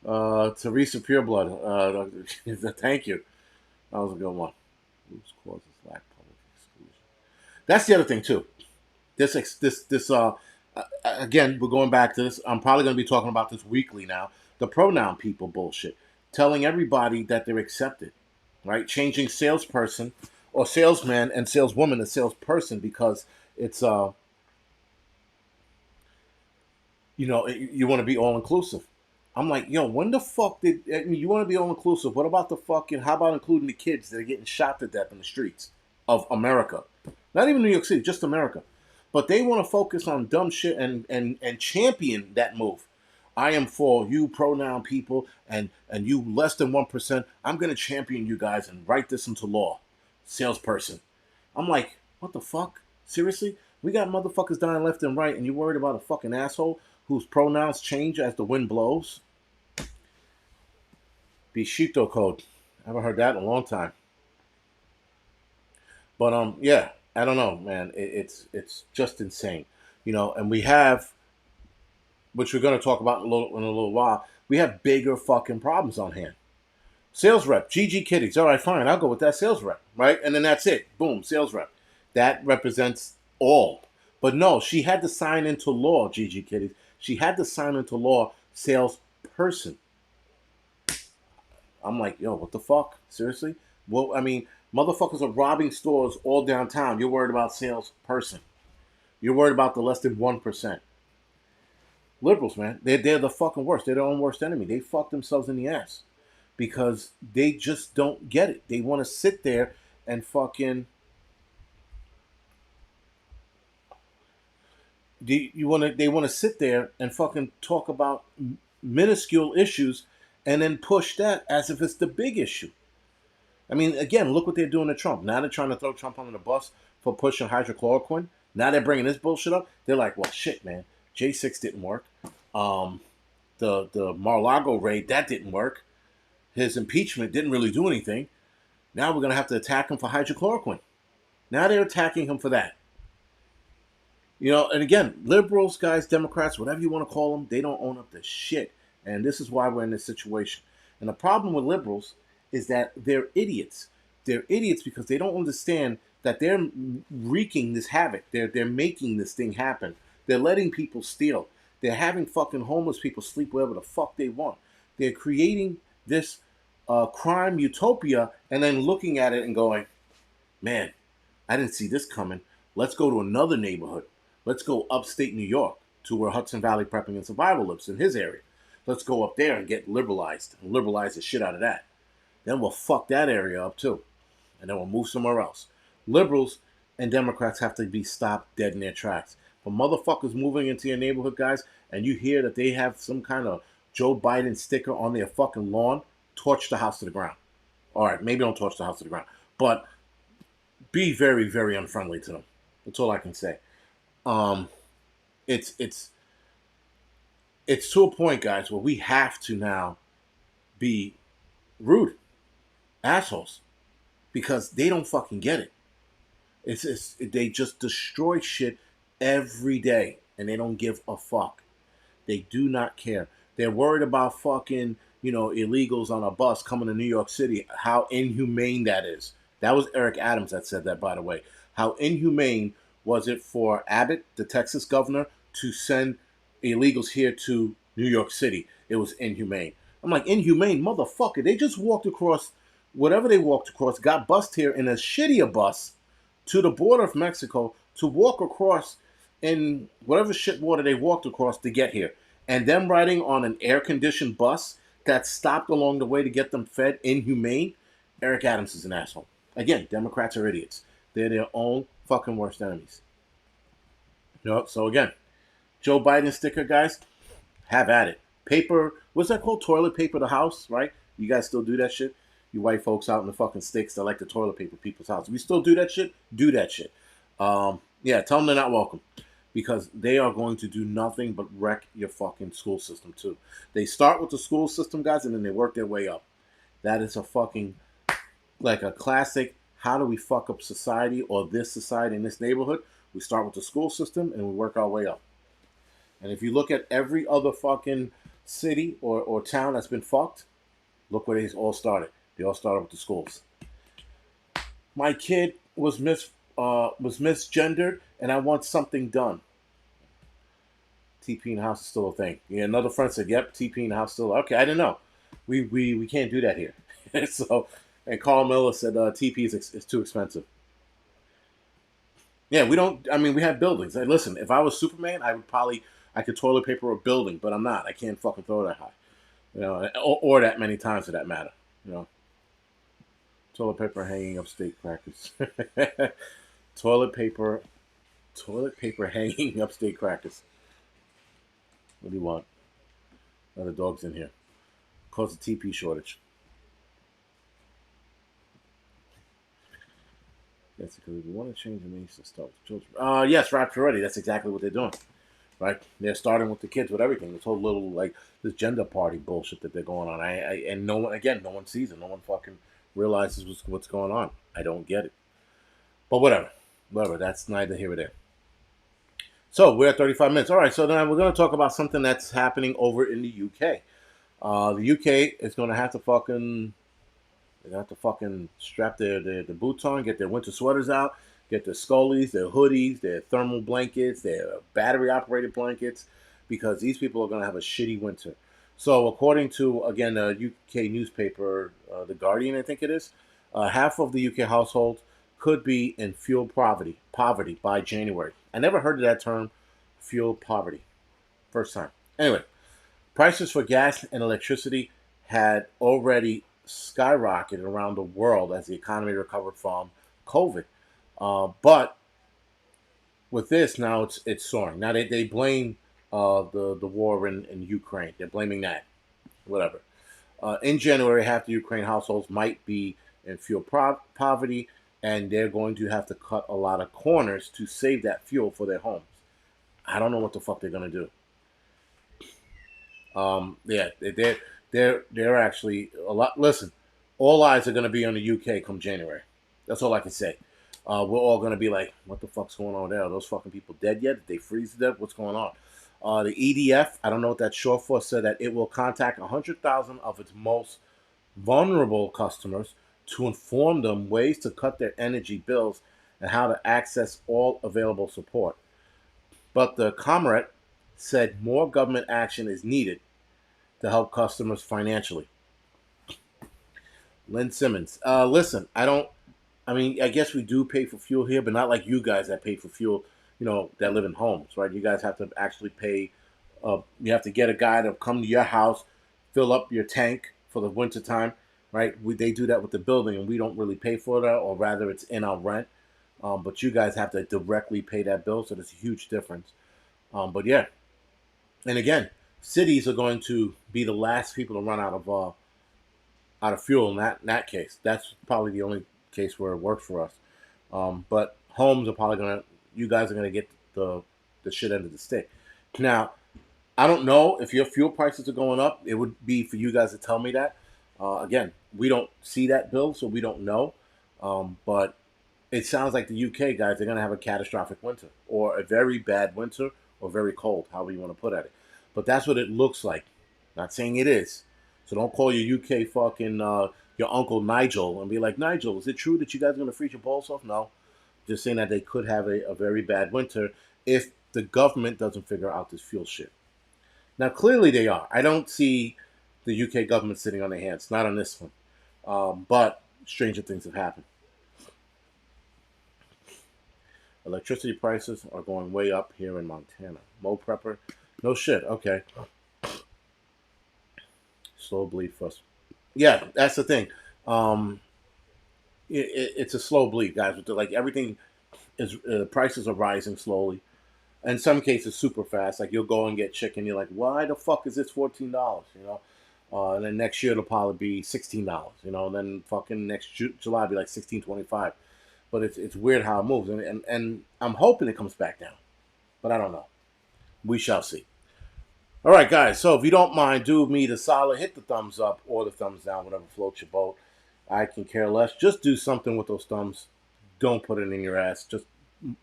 Teresa Pureblood, thank you. That was a good one. Oops, causes lack public exclusion. That's the other thing too. Again, we're going back to this. I'm probably going to be talking about this weekly now. The pronoun people bullshit, telling everybody that they're accepted, right? Changing salesperson or salesman and saleswoman to salesperson because it's you want to be all inclusive. I'm like, yo, when the fuck did you want to be all inclusive? What about the fucking? How about including the kids that are getting shot to death in the streets of America? Not even New York City, just America. But they want to focus on dumb shit and champion that move. I am for you pronoun people and you less than 1%. I'm gonna champion you guys and write this into law. Salesperson. I'm like, what the fuck? Seriously? We got motherfuckers dying left and right, and you worried about a fucking asshole whose pronouns change as the wind blows? Bishito code. I haven't heard that in a long time. But yeah, I don't know, man. It's just insane, And we have, which we're gonna talk about in a little while. We have bigger fucking problems on hand. Sales rep, GG Kitties. All right, fine. I'll go with that sales rep, right? And then that's it. Boom, sales rep. That represents all. But no, she had to sign into law, GG Kitties. She had to sign into law salesperson. I'm like, yo, what the fuck? Seriously? Well, I mean, Motherfuckers are robbing stores all downtown. You're worried about salesperson. You're worried about the less than 1%. Liberals, man, they're the fucking worst. They're their own worst enemy. They fuck themselves in the ass because they just don't get it. They want to sit there and fucking they want to sit there and fucking talk about minuscule issues and then push that as if it's the big issue. I mean, again, look what they're doing to Trump. Now they're trying to throw Trump under the bus for pushing hydrochloroquine. Now they're bringing this bullshit up. They're like, well, shit, man. J6 didn't work. Um, the Mar-a-Lago raid, that didn't work. His impeachment didn't really do anything. Now we're going to have to attack him for hydrochloroquine. Now they're attacking him for that. You know, and again, liberals, guys, Democrats, whatever you want to call them, they don't own up to shit. And this is why we're in this situation. And the problem with liberals is that they're idiots. They're idiots because they don't understand that they're wreaking this havoc. They're making this thing happen. They're letting people steal. They're having fucking homeless people sleep wherever the fuck they want. They're creating this crime utopia and then looking at it and going, man, I didn't see this coming. Let's go to another neighborhood. Let's go upstate New York to where Hudson Valley Prepping and Survival lives in his area. Let's go up there and get liberalized and liberalize the shit out of that. Then we'll fuck that area up too. And then we'll move somewhere else. Liberals and Democrats have to be stopped dead in their tracks. For motherfuckers moving into your neighborhood, guys, and you hear that they have some kind of Joe Biden sticker on their fucking lawn, torch the house to the ground. All right, maybe don't torch the house to the ground, but be very, very unfriendly to them. That's all I can say. Um, it's to a point, guys, where we have to now be rude assholes because they don't fucking get it. They just destroy shit every day and they don't give a fuck. They do not care. They're worried about fucking, illegals on a bus coming to New York City. How inhumane that is. That was Eric Adams that said that, by the way. How inhumane was it for Abbott, the Texas governor, to send illegals here to New York City? It was inhumane. I'm like, inhumane, motherfucker. They just walked across whatever they walked across, got bussed here in a shittier bus to the border of Mexico to walk across in whatever shit water they walked across to get here. And them riding on an air-conditioned bus that stopped along the way to get them fed, inhumane. Eric Adams is an asshole. Again, Democrats are idiots. They're their own fucking worst enemies. So again, Joe Biden sticker, guys, have at it. Paper, what's that called? Toilet paper the house, right? You guys still do that shit? You white folks out in the fucking sticks that like the toilet paper people's house. If you still do that shit, do that shit. Yeah, tell them they're not welcome. Because they are going to do nothing but wreck your fucking school system too. They start with the school system, guys, and then they work their way up. That is a fucking, like a classic, how do we fuck up society or this society in this neighborhood? We start with the school system and we work our way up. And if you look at every other fucking city or town that's been fucked, look where they all started. They all started with the schools. My kid was misgendered, and I want something done. TP in the house is still a thing. Yeah, another friend said, "Yep, TP in the house still." Okay, I didn't know. We can't do that here. So, and Carl Miller said TP is too expensive. Yeah, we don't. I mean, we have buildings. Hey, listen, if I was Superman, I could toilet paper a building, but I'm not. I can't fucking throw that high, or that many times for that matter. Toilet paper hanging up steak crackers. toilet paper, toilet paper hanging up steak crackers. What do you want? The dog's in here. Cause a TP shortage. Yes, because we want to change the nation, start with children. Yes, Raptor Ready. That's exactly what they're doing. Right? They're starting with the kids with everything. This whole little this gender party bullshit that they're going on. And no one sees it. No one fucking realizes what's going on. I don't get it. But whatever. That's neither here or there. So we're at 35 minutes. All right. So now we're going to talk about something that's happening over in the UK. The UK is going to have to fucking strap their boots on, get their winter sweaters out, get their scullies, their hoodies, their thermal blankets, their battery operated blankets, because these people are going to have a shitty winter. So according to, again, a UK newspaper, The Guardian, I think it is, Half of the UK households could be in fuel poverty by January. I never heard of that term, fuel poverty. First time. Anyway, prices for gas and electricity had already skyrocketed around the world as the economy recovered from COVID. But with this, now it's soaring. Now they blame the war in Ukraine. They're blaming that. Whatever. In January, half the Ukraine households might be in fuel poverty, and they're going to have to cut a lot of corners to save that fuel for their homes. I don't know what the fuck they're gonna do. Yeah, they're actually a lot. Listen, all eyes are gonna be on the UK come January. That's all I can say. We're all gonna be like, what the fuck's going on there? Are those fucking people dead yet? Did they freeze to death? What's going on? The EDF, I don't know what that's short for, said that it will contact 100,000 of its most vulnerable customers to inform them ways to cut their energy bills and how to access all available support. But the Comrade said more government action is needed to help customers financially. Lynn Simmons, listen, I don't. I mean, I guess we do pay for fuel here, but not like you guys that pay for fuel. That live in homes, right? You guys have to actually pay. You have to get a guy to come to your house, fill up your tank for the winter time, right? They do that with the building, and we don't really pay for that, or rather, it's in our rent. But you guys have to directly pay that bill, so there's a huge difference. But yeah, and again, cities are going to be the last people to run out of fuel in that case. That's probably the only case where it works for us. But homes are probably gonna. You guys are gonna get the shit end of the stick. Now, I don't know if your fuel prices are going up. It would be for you guys to tell me that. Again, we don't see that bill, so we don't know. But it sounds like the UK guys are going to have a catastrophic winter, or a very bad winter, or very cold, however you want to put at it. But that's what it looks like. Not saying it is. So don't call your UK fucking your uncle Nigel and be like, Nigel, is it true that you guys are going to freeze your balls off? No, just saying that they could have a very bad winter if the government doesn't figure out this fuel shit. Now, clearly they are. I don't see the UK government sitting on their hands. Not on this one. But stranger things have happened. Electricity prices are going way up here in Montana. Mo Prepper, no shit. Okay, slow bleed first. Yeah, that's the thing. Um, it's a slow bleed, guys. Like everything is, prices are rising slowly. In some cases, super fast. Like you'll go and get chicken, you're like, why the fuck is this $14? And then next year it'll probably be $16. And then fucking next July it'll be like 16.25. But it's weird how it moves, and I'm hoping it comes back down, but I don't know. We shall see. All right, guys. So if you don't mind, do me the solid, hit the thumbs up or the thumbs down, whatever floats your boat. I can care less. Just do something with those thumbs. Don't put it in your ass. Just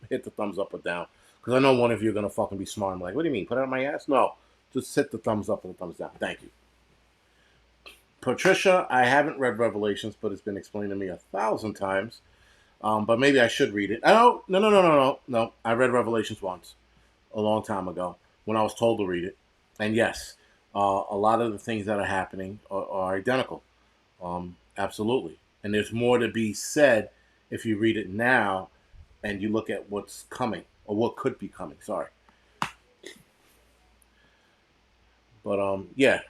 hit the thumbs up or down. Because I know one of you are gonna fucking be smart. I'm like, what do you mean? Put it on my ass? No. Just hit the thumbs up and the thumbs down. Thank you. Patricia, I haven't read Revelations, but it's been explained to me 1,000 times. But maybe I should read it. Oh, no, no, no, no, no, no. I read Revelations once, a long time ago, when I was told to read it. And yes, a lot of the things that are happening are identical. Absolutely. And there's more to be said if you read it now and you look at what's coming, or what could be coming. Sorry. But yeah,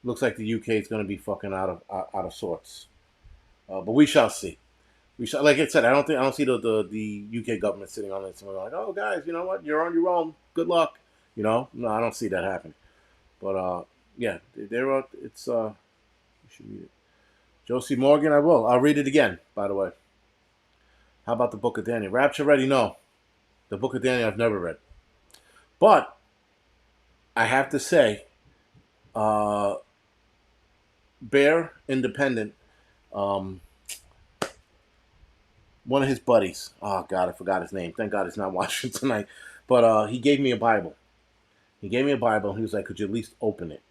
looks like the UK is going to be fucking out of sorts. But we shall see. Like I said, I don't see the UK government sitting on this and like, oh guys, you know what, you're on your own. Good luck. No, I don't see that happening. But yeah, they're it's you should read it. Josie Morgan, I will. I'll read it again. By the way, how about the Book of Daniel? Rapture Ready? No, the Book of Daniel I've never read, but I have to say, uh, Bear Independent, um, one of his buddies. Oh God, I forgot his name. Thank God he's not watching tonight. But he gave me a Bible. He gave me a Bible. And he was like, "Could you at least open it?"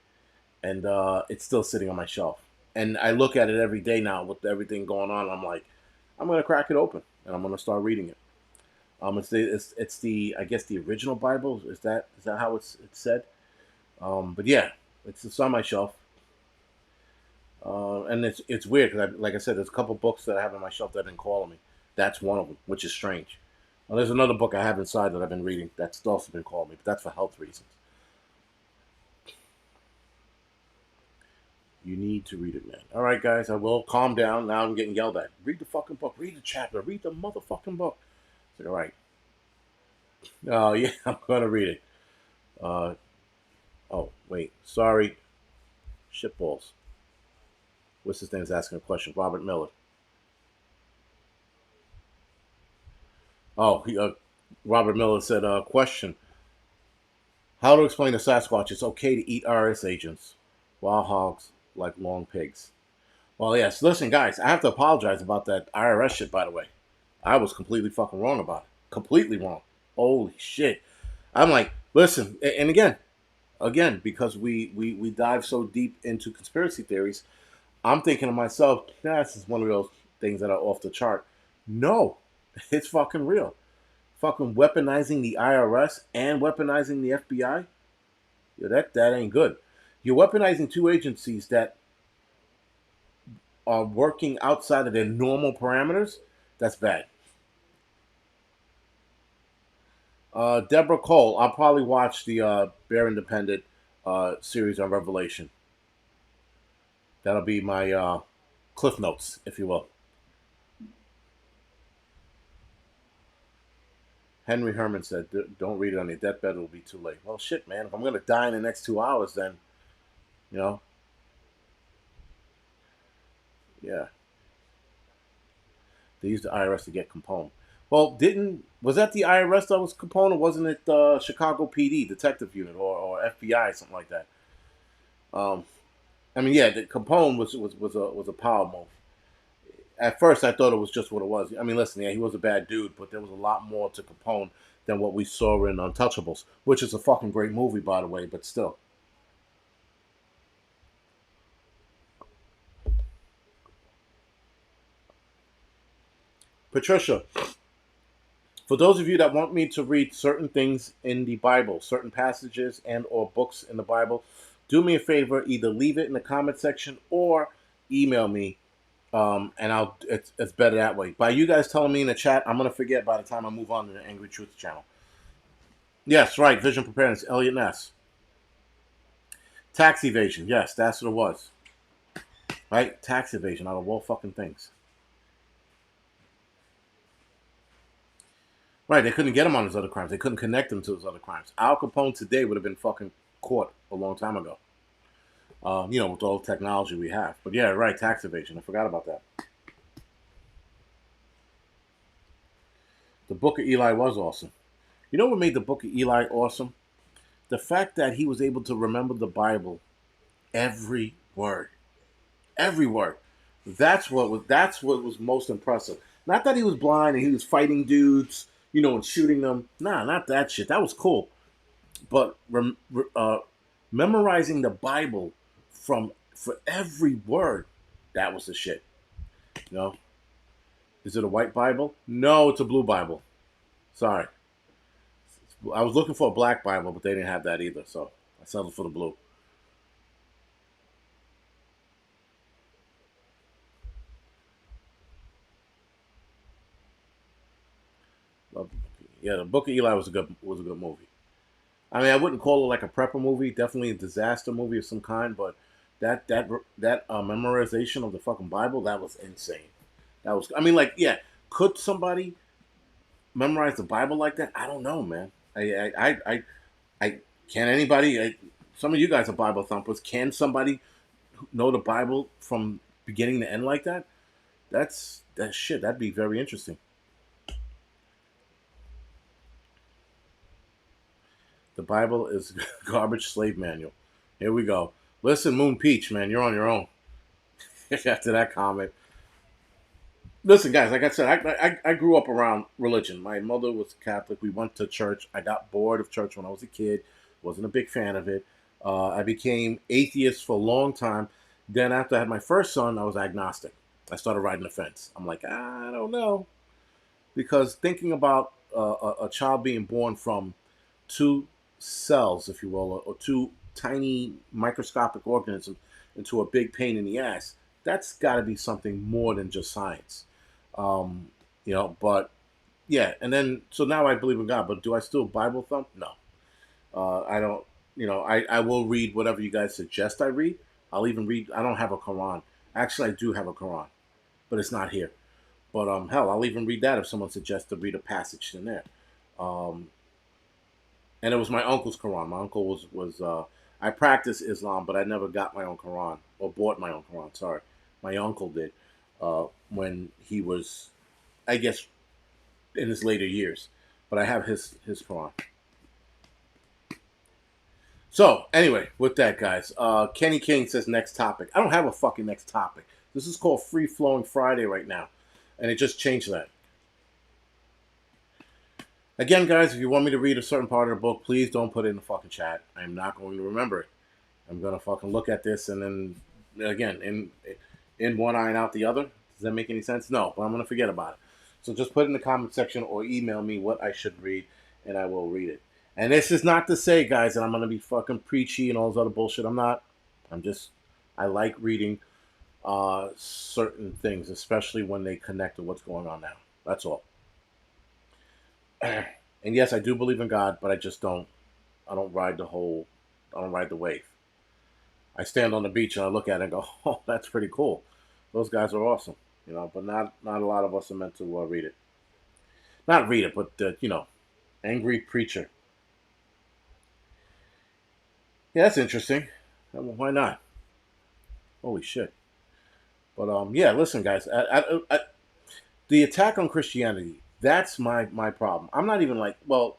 And it's still sitting on my shelf. And I look at it every day now with everything going on. I'm like, I'm gonna crack it open and I'm gonna start reading it. It's the I guess the original Bible. Is that how it's said? But yeah, it's on my shelf. And it's weird because, like I said, there's a couple books that I have on my shelf that have been calling me. That's one of them, which is strange. Well, there's another book I have inside that I've been reading that's also been calling me, but that's for health reasons. You need to read it, man. All right, guys, I will calm down. Now I'm getting yelled at. Read the fucking book. Read the chapter. Read the motherfucking book. I said, all right. Oh, yeah, I'm going to read it. Uh, oh, wait. Sorry. Shitballs. What's his name's asking a question? Robert Miller. Oh, Robert Miller said, question. How to explain to Sasquatch it's okay to eat IRS agents? Wild hogs like long pigs. Well, yes. Listen, guys, I have to apologize about that IRS shit, by the way. I was completely fucking wrong about it. Completely wrong. Holy shit. I'm like, listen, and again, because we dive so deep into conspiracy theories, I'm thinking to myself, this is one of those things that are off the chart. No, it's fucking real. Fucking weaponizing the IRS and weaponizing the FBI, yeah, that ain't good. You're weaponizing two agencies that are working outside of their normal parameters. That's bad. Deborah Cole, I'll probably watch the Bear Independent series on Revelation. That'll be my cliff notes, if you will. Henry Herman said, "Don't read it on your deathbed; it'll be too late." Well, shit, man. If I'm gonna die in the next 2 hours, then you know, yeah, they used the IRS to get Capone. Well, didn't was that the IRS that was Capone, or wasn't it Chicago PD Detective Unit or FBI something like that? Um, I mean, yeah, the Capone was a power move. At first, I thought it was just what it was. I mean, listen, yeah, he was a bad dude, but there was a lot more to Capone than what we saw in Untouchables, which is a fucking great movie, by the way. But still, Patricia, for those of you that want me to read certain things in the Bible, certain passages and or books in the Bible, do me a favor, either leave it in the comment section or email me, and it's better that way. By you guys telling me in the chat, I'm gonna forget by the time I move on to the Angry Truth channel. Yes, right, Vision Preparedness, Elliot Ness. Tax evasion, yes, that's what it was. Right? Tax evasion out of all fucking things. Right, they couldn't get him on his other crimes. They couldn't connect him to his other crimes. Al Capone today would have been fucking caught a long time ago. With all the technology we have. But yeah, right, tax evasion. I forgot about that. The Book of Eli was awesome. You know what made the Book of Eli awesome? The fact that he was able to remember the Bible, every word, every word. That's what was most impressive. Not that he was blind and he was fighting dudes, and shooting them. Nah, not that shit. That was cool. But memorizing the Bible for every word, that was the shit. You know, is it a white Bible? No, it's a blue Bible. Sorry, I was looking for a black Bible, but they didn't have that either, so I settled for the blue. Yeah, the Book of Eli was a good movie. I mean, I wouldn't call it like a prepper movie. Definitely a disaster movie of some kind. But that memorization of the fucking Bible, that was insane. That was. I mean, like, yeah, could somebody memorize the Bible like that? I don't know, man. I can anybody? Some of you guys are Bible thumpers. Can somebody know the Bible from beginning to end like that? That shit. That'd be very interesting. The Bible is garbage slave manual. Here we go. Listen, Moon Peach, man, you're on your own. After that comment, listen, guys. Like I said, I grew up around religion. My mother was Catholic. We went to church. I got bored of church when I was a kid. Wasn't a big fan of it. I became atheist for a long time. Then after I had my first son, I was agnostic. I started riding the fence. I'm like, I don't know, because thinking about a child being born from two cells, if you will, or two tiny microscopic organisms into a big pain in the ass, that's got to be something more than just science. Um, but yeah, and then so now I believe in God, but do I still Bible thump? No, I don't. I will read whatever you guys suggest I read. I'll even read. I don't have a Quran. Actually, I do have a Quran, but it's not here. But hell, I'll even read that if someone suggests to read a passage in there. Um, and it was my uncle's Quran. My uncle was I practice Islam, but I never got my own Quran or bought my own Quran. Sorry, my uncle did when he was, I guess, in his later years. But I have his Quran. So anyway, with that, guys, Kenny King says next topic. I don't have a fucking next topic. This is called Free Flowing Friday right now, and it just changed that. Again, guys, if you want me to read a certain part of the book, please don't put it in the fucking chat. I'm not going to remember it. I'm gonna fucking look at this and then again in one eye and out the other. Does that make any sense? No, but I'm gonna forget about it. So just put it in the comment section or email me what I should read, and I will read it. And this is not to say, guys, that I'm gonna be fucking preachy and all this other bullshit. I'm not. I'm just. I like reading certain things, especially when they connect to what's going on now. That's all. And yes, I do believe in God, but I just don't. I don't ride the whole. I don't ride the wave. I stand on the beach and I look at it and go, "Oh, that's pretty cool. Those guys are awesome." But not a lot of us are meant to read it. Not read it, but Angry Preacher. Yeah, that's interesting. Well, why not? Holy shit! But yeah. Listen, guys. The attack on Christianity. That's my problem. I'm not even like, well,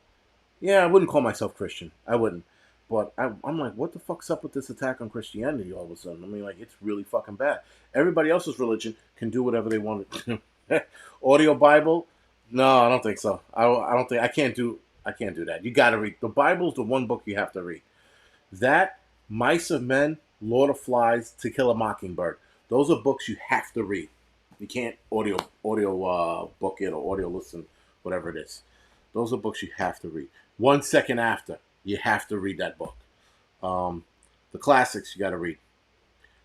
yeah, I wouldn't call myself Christian. I wouldn't. But I'm like, what the fuck's up with this attack on Christianity all of a sudden? I mean, like, it's really fucking bad. Everybody else's religion can do whatever they want to do. Audio Bible? No, I don't think so. I don't think I can't do that. You got to read the Bible's the one book you have to read. That, Mice of Men, Lord of Flies, To Kill a Mockingbird. Those are books you have to read. You can't audio book it or audio listen, whatever it is. Those are books you have to read. 1 second after, you have to read that book. Um, the classics you got to read.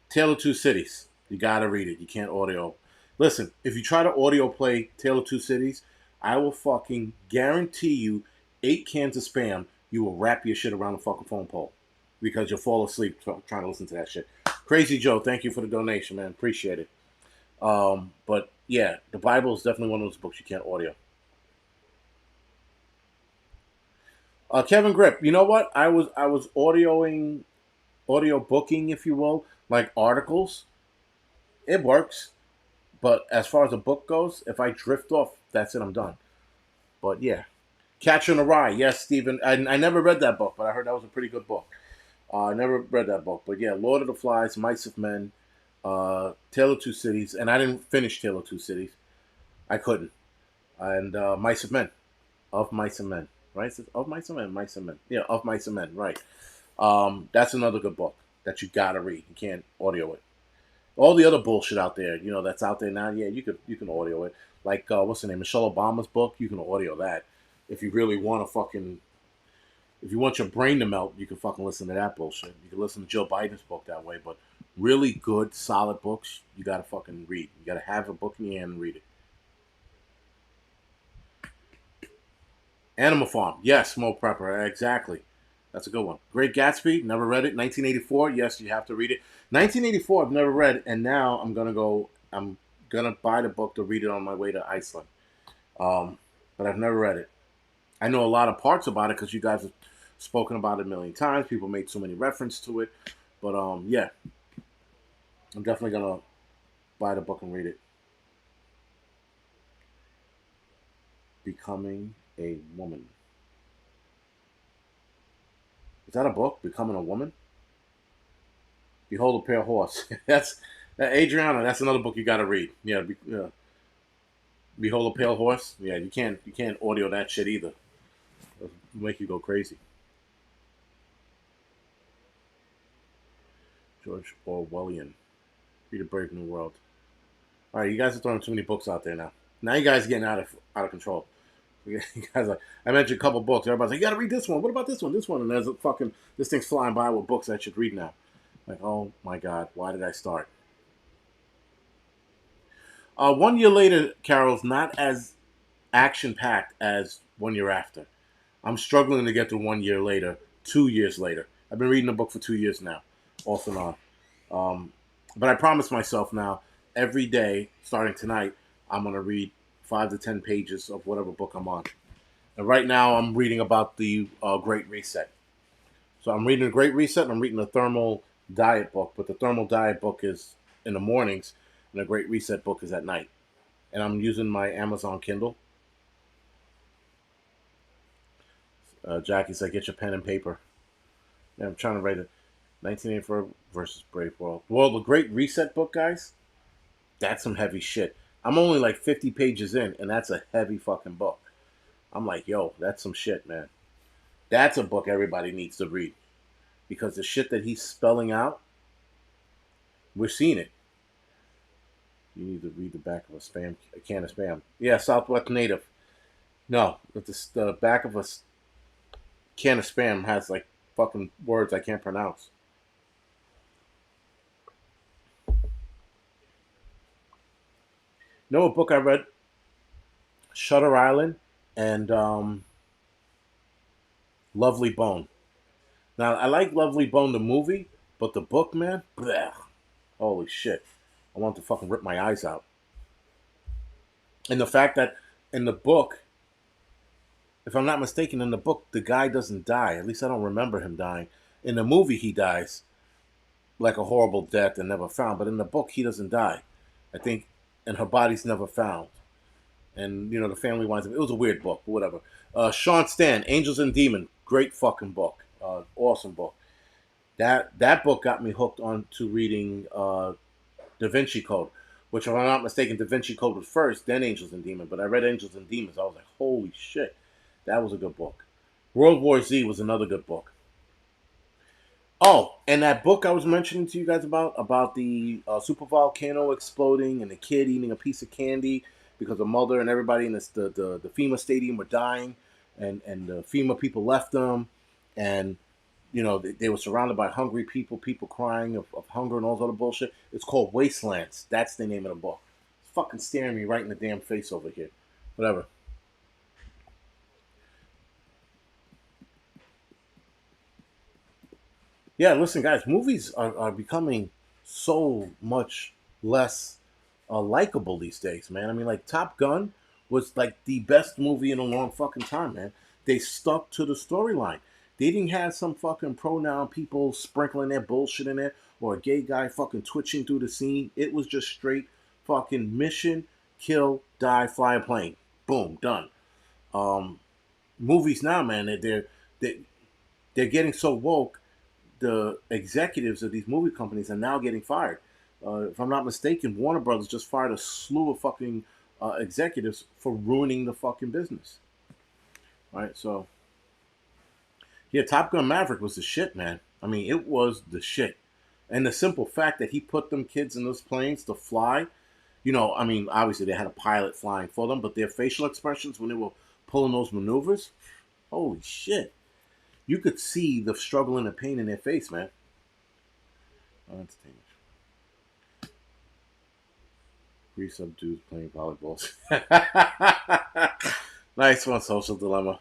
Tale of Two Cities, you got to read it. You can't audio. Listen, if you try to audio play Tale of Two Cities, I will fucking guarantee you 8 cans of spam. You will wrap your shit around the fucking phone pole because you'll fall asleep trying to listen to that shit. Crazy Joe, thank you for the donation, man. Appreciate it. But yeah, the Bible is definitely one of those books you can't audio. Kevin Grip, you know what? I was audio booking, if you will, like articles. It works, but as far as a book goes, if I drift off, that's it. I'm done. But yeah, Catcher in the Rye. Yes, Stephen. I never read that book, but I heard that was a pretty good book. I never read that book, but yeah, Lord of the Flies, Mice of Men, Tale of Two Cities, and I didn't finish Tale of Two Cities. I couldn't. And Mice of Men, of Mice and Men, right? Of Mice and Men, Mice and Men. Yeah, of Mice and Men, right. That's another good book that you gotta read. You can't audio it. All the other bullshit out there, that's out there now. Yeah, you can audio it. Like what's the name? Michelle Obama's book. You can audio that. If you really want to fucking, if you want your brain to melt, you can fucking listen to that bullshit. You can listen to Joe Biden's book that way. But really good, solid books, you gotta fucking read. You gotta have a book in your hand and read it. Animal Farm. Yes, Smoke Prepper. Exactly. That's a good one. Great Gatsby. Never read it. 1984. Yes, you have to read it. 1984. I've never read, and now I'm gonna go. I'm gonna buy the book to read it on my way to Iceland. But I've never read it. I know a lot of parts about it because you guys have spoken about it a million times. People made so many references to it. But yeah, I'm definitely gonna buy the book and read it. Becoming a Woman. Is that a book? Becoming a Woman? Behold a Pale Horse. That's Adriana. That's another book you got to read. Yeah, Behold a Pale Horse. Yeah, you can't audio that shit either. It'll make you go crazy. George Orwellian. Read a Brave New World. All right, you guys are throwing too many books out there now. Now you guys are getting out of control. You guys like I mentioned a couple books. Everybody's like, you got to read this one. What about this one? This one, and there's a fucking this thing's flying by with books I should read now. Like, oh my God, why did I start? 1 year later, Carol's not as action packed as 1 year after. I'm struggling to get to 1 year later, 2 years later. I've been reading the book for 2 years now, off and on. Um, but I promised myself now, every day, starting tonight, I'm going to read 5 to 10 pages of whatever book I'm on. And right now, I'm reading about the Great Reset. So I'm reading the Great Reset and I'm reading the Thermal Diet book. But the Thermal Diet book is in the mornings, and the Great Reset book is at night. And I'm using my Amazon Kindle. Jackie's like, get your pen and paper. Yeah, I'm trying to write it. 1984 versus Brave World. Well, the Great Reset book, guys, that's some heavy shit. I'm only like 50 pages in, and that's a heavy fucking book. I'm like, yo, that's some shit, man. That's a book everybody needs to read because the shit that he's spelling out, we're seeing it. You need to read the back of a can of spam. Yeah, Southwest Native. No, but the back of a can of spam has like fucking words I can't pronounce. You know what book I read? Shutter Island and Lovely Bone. Now I like Lovely Bone the movie, but the book, man, bleh, holy shit! I want to fucking rip my eyes out. And the fact that in the book, if I'm not mistaken, in the book the guy doesn't die. At least I don't remember him dying. In the movie, he dies like a horrible death and never found. But in the book, he doesn't die. I think, and her body's never found. And you know the family winds up. It was a weird book, but whatever. Sean Stan, Angels and Demons, great fucking book, awesome book. That book got me hooked on to reading Da Vinci Code, which if I'm not mistaken, Da Vinci Code was first, then Angels and Demons. But I read Angels and Demons, I was like, holy shit, that was a good book. World War Z was another good book. Oh, and that book I was mentioning to you guys about the super volcano exploding and the kid eating a piece of candy because the mother and everybody in the FEMA stadium were dying, and the FEMA people left them, and you know they were surrounded by hungry people, people crying of hunger and all this other bullshit. It's called Wastelands. That's the name of the book. It's fucking staring me right in the damn face over here. Whatever. Yeah, listen, guys, movies are becoming so much less likable these days, man. I mean, like Top Gun was like the best movie in a long fucking time, man. They stuck to the storyline. They didn't have some fucking pronoun people sprinkling their bullshit in there or a gay guy fucking twitching through the scene. It was just straight fucking mission, kill, die, fly a plane. Boom, done. Um, Movies now, man, they're, they're getting so woke the executives of these movie companies are now getting fired. If I'm not mistaken, Warner Brothers just fired a slew of fucking executives for ruining the fucking business. Right? So, yeah, Top Gun Maverick was the shit, man. I mean, it was the shit. And the simple fact that he put them kids in those planes to fly, you know, I mean, obviously they had a pilot flying for them, but their facial expressions when they were pulling those maneuvers, holy shit. You could see the struggle and the pain in their face, man. Entertainment. Three subdues playing volleyball. Nice one, Social Dilemma.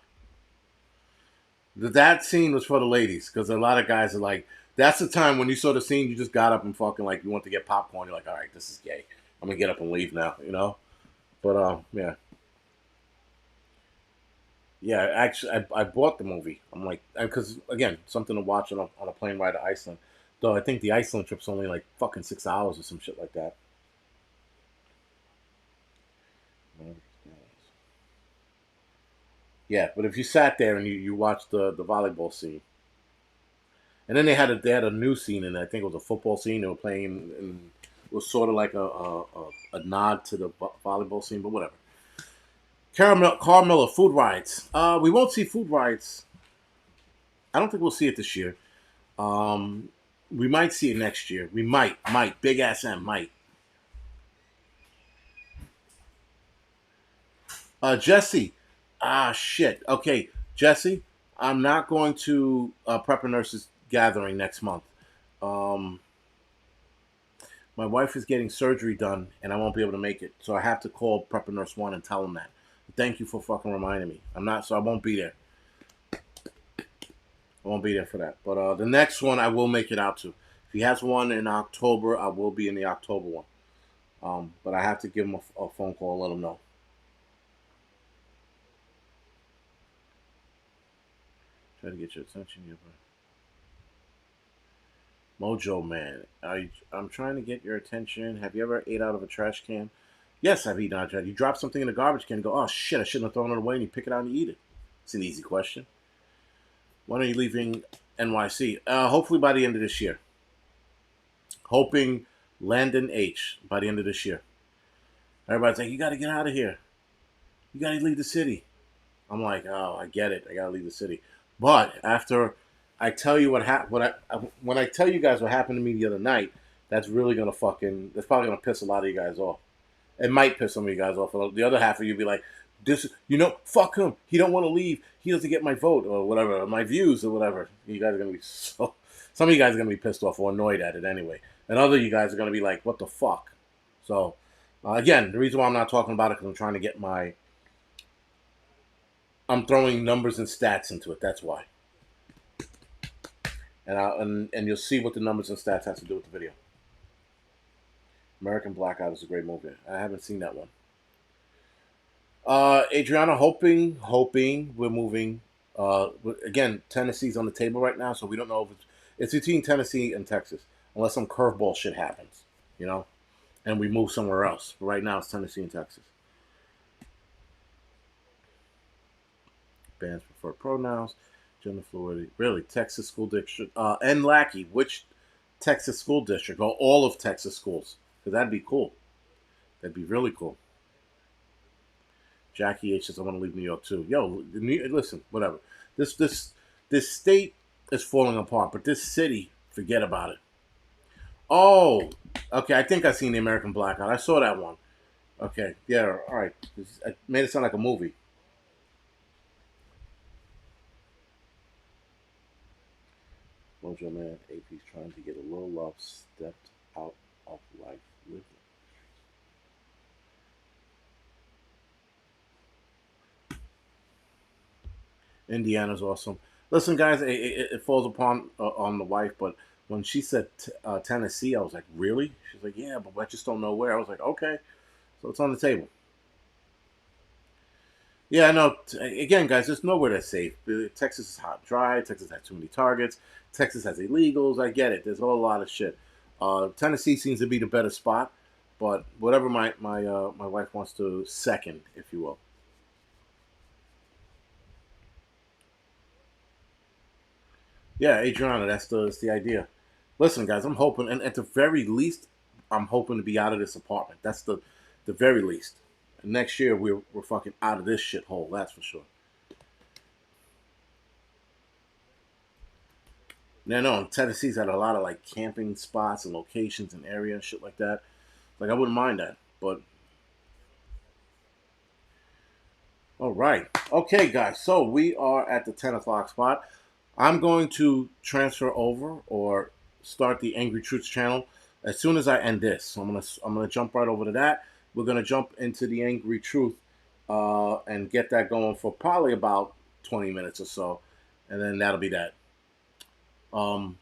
That scene was for the ladies because a lot of guys are like, that's the time when you saw the scene, you just got up and fucking like you want to get popcorn. You're like, all right, this is gay. I'm gonna get up and leave now, you know. But yeah, yeah. Actually, I bought the movie. I'm like, because again, something to watch on a plane ride to Iceland. Though I think the Iceland trip's only like fucking 6 hours or some shit like that. Yeah, but if you sat there and you watched the volleyball scene, and then they had a new scene in it. I think it was a football scene they were playing, and it was sort of like a nod to the volleyball scene, but whatever. Carmelo, food rides. We won't see food rides. I don't think we'll see it this year. Um, we might see it next year. We might. Big ass M, might. Jesse. Shit. Okay, Jesse. I'm not going to Prepper Nurses Gathering next month. Um, my wife is getting surgery done, and I won't be able to make it, so I have to call Prepper Nurse One and tell him that. Thank you for fucking reminding me. I'm not, so I won't be there. I won't be there for that. But the next one, I will make it out to. If he has one in October, I will be in the October one. But I have to give him a phone call and let him know. Try to get your attention here, bro. Mojo man, I'm trying to get your attention. Have you ever ate out of a trash can? Yes, I've eaten out of trash. You drop something in a garbage can and go, oh shit, I shouldn't have thrown it away, and you pick it out and you eat it. It's an easy question. When are you leaving NYC? Hopefully by the end of this year. Hoping Landon H by the end of this year. Everybody's like, you got to get out of here. You got to leave the city. I'm like, oh, I get it. I got to leave the city. But after I tell you what happened, when I tell you guys what happened to me the other night, that's really gonna that's probably gonna piss a lot of you guys off. It might piss some of you guys off. The other half of you be like, this, fuck him. He don't want to leave. He doesn't get my vote or whatever, or my views or whatever. You guys are gonna be so. Some of you guys are gonna be pissed off or annoyed at it anyway, and other you guys are gonna be like, what the fuck. So, again, the reason why I'm not talking about it because I'm trying to get I'm throwing numbers and stats into it. That's why. And you'll see what the numbers and stats has to do with the video. American Blackout is a great movie. I haven't seen that one. Adriana, hoping we're moving. Again, Tennessee's on the table right now, so we don't know if it's between Tennessee and Texas, unless some curveball shit happens, and we move somewhere else. But right now, it's Tennessee and Texas. Bans preferred pronouns. Gender fluidity. Really, Texas school district. And Lackey, which Texas school district? Or all of Texas schools? Because that'd be cool. That'd be really cool. Jackie H says I want to leave New York too. Yo, listen, whatever. This state is falling apart, but this city, forget about it. Oh, okay. I think I've seen the American Blackout. I saw that one. Okay, yeah, all right. It made it sound like a movie. Mojo Man, AP's trying to get a little love stepped out of life with it. Indiana's awesome. Listen, guys, it falls upon on the wife, but when she said Tennessee, I was like, really? She's like, yeah, but I just don't know where. I was like, okay, so it's on the table. Yeah, no. Again, guys, there's nowhere that's safe. Texas is hot, dry. Texas has too many targets. Texas has illegals. I get it. There's a whole lot of shit. Tennessee seems to be the better spot, but whatever my wife wants to second, if you will. Yeah, Adriana, that's the idea. Listen, guys, I'm hoping, and at the very least, I'm hoping to be out of this apartment. That's the very least. And next year, we're fucking out of this shithole. That's for sure. Yeah, no, Tennessee's had a lot of like camping spots and locations and area and shit like that. Like I wouldn't mind that. But all right. Okay, guys. So we are at the 10 o'clock spot. I'm going to transfer over or start the Angry Truths channel as soon as I end this. So I'm gonna jump right over to that. We're gonna jump into the Angry Truth and get that going for probably about 20 minutes or so, and then that'll be that. Um,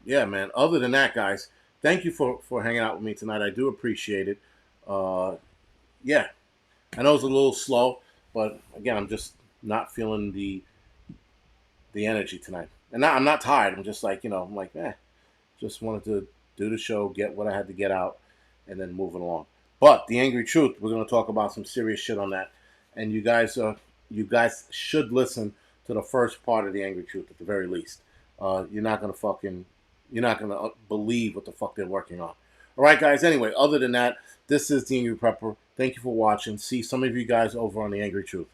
yeah, man. Other than that, guys, thank you for hanging out with me tonight. I do appreciate it. Uh, yeah, I know it's a little slow, but again, I'm just not feeling the energy tonight. And I'm not tired. I'm just like I'm like just wanted to do the show, get what I had to get out, and then moving along. But the Angry Truth, we're gonna talk about some serious shit on that, and you guys should listen to the first part of the Angry Truth at the very least. You're not gonna believe what the fuck they're working on. All right, guys. Anyway, other than that, this is the Angry Prepper. Thank you for watching. See some of you guys over on the Angry Truth.